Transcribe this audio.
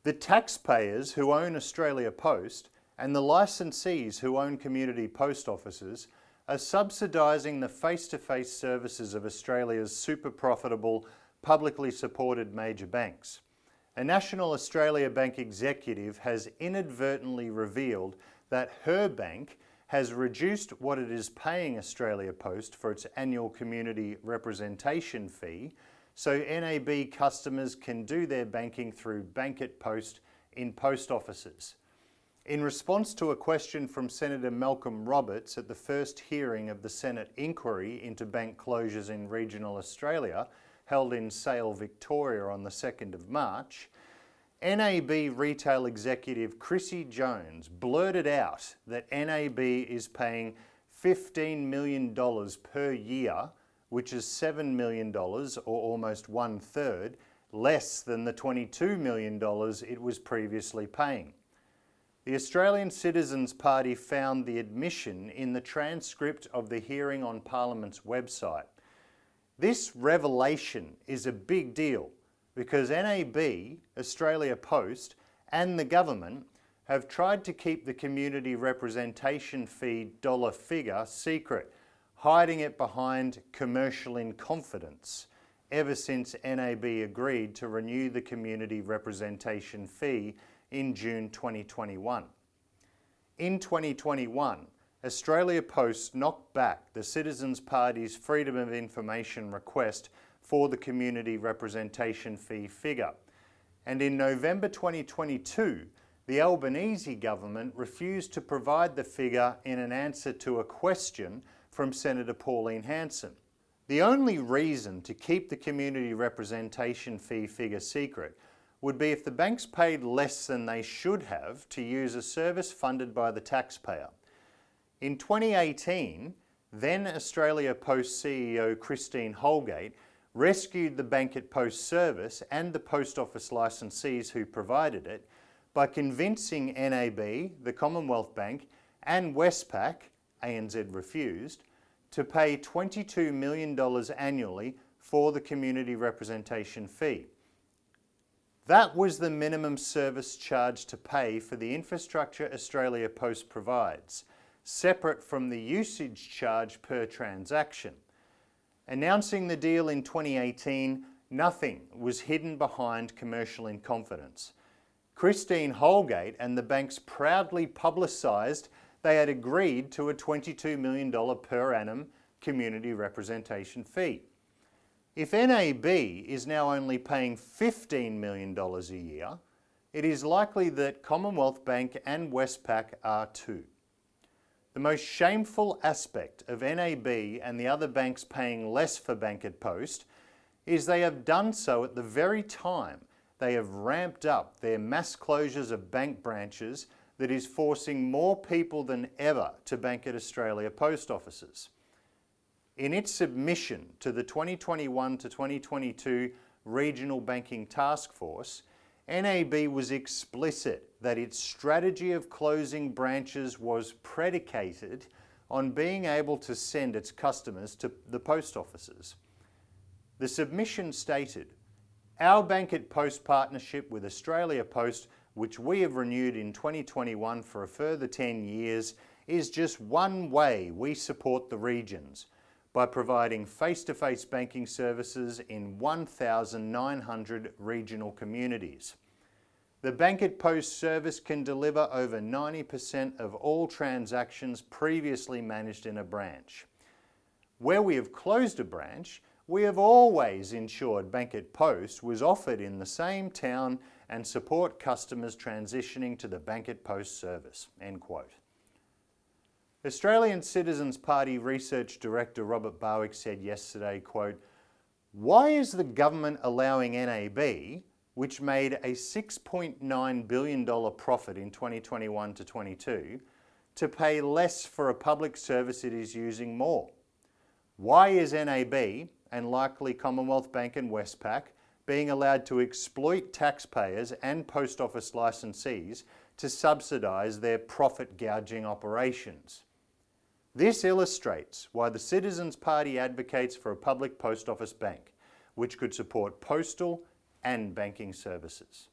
The taxpayers who own Australia Post and the licensees who own community post offices are subsidising the face-to-face services of Australia's super profitable, publicly supported major banks. A National Australia Bank executive has inadvertently revealed that her bank has reduced what it is paying Australia Post for its annual community representation fee, so NAB customers can do their banking through Bank at Post in post offices. In response to a question from Senator Malcolm Roberts at the first hearing of the Senate inquiry into bank closures in regional Australia, held in Sale, Victoria on the 2nd of March, NAB retail executive Chrissy Jones blurted out that NAB is paying $15 million per year, which is $7 million, or almost 1/3, less than the $22 million it was previously paying. The Australian Citizens Party found the admission in the transcript of the hearing on Parliament's website. This revelation is a big deal because NAB, Australia Post, and the government have tried to keep the community representation fee dollar figure secret, hiding it behind commercial in confidence, ever since NAB agreed to renew the community representation fee in June 2021. In 2021, Australia Post knocked back the Citizens Party's Freedom of Information request for the community representation fee figure. And in November 2022, the Albanese government refused to provide the figure in an answer to a question from Senator Pauline Hanson. The only reason to keep the community representation fee figure secret would be if the banks paid less than they should have to use a service funded by the taxpayer. In 2018, then Australia Post CEO Christine Holgate rescued the Bank at Post service and the post office licensees who provided it by convincing NAB, the Commonwealth Bank, and Westpac, ANZ refused, to pay $22 million annually for the community representation fee. That was the minimum service charge to pay for the infrastructure Australia Post provides, separate from the usage charge per transaction. Announcing the deal in 2018, nothing was hidden behind commercial in confidence. Christine Holgate and the banks proudly publicised they had agreed to a $22 million per annum community representation fee. If NAB is now only paying $15 million a year, it is likely that Commonwealth Bank and Westpac are too. The most shameful aspect of NAB and the other banks paying less for Bank at Post is they have done so at the very time they have ramped up their mass closures of bank branches that is forcing more people than ever to bank at Australia Post offices. In its submission to the 2021 to 2022 Regional Banking Task Force, NAB was explicit that its strategy of closing branches was predicated on being able to send its customers to the post offices. The submission stated, "Our Bank at Post partnership with Australia Post, which we have renewed in 2021 for a further 10 years, is just one way we support the regions, by providing face-to-face banking services in 1,900 regional communities. The Bank at Post service can deliver over 90% of all transactions previously managed in a branch. Where we have closed a branch, we have always ensured Bank at Post was offered in the same town and support customers transitioning to the Bank at Post service." End quote. Australian Citizens Party Research Director Robert Barwick said yesterday, quote, "Why is the government allowing NAB, which made a $6.9 billion profit in 2021 to 22, to pay less for a public service it is using more? Why is NAB, and likely Commonwealth Bank and Westpac, being allowed to exploit taxpayers and post office licensees to subsidise their profit gouging operations? This illustrates why the Citizens Party advocates for a public post office bank, which could support postal and banking services."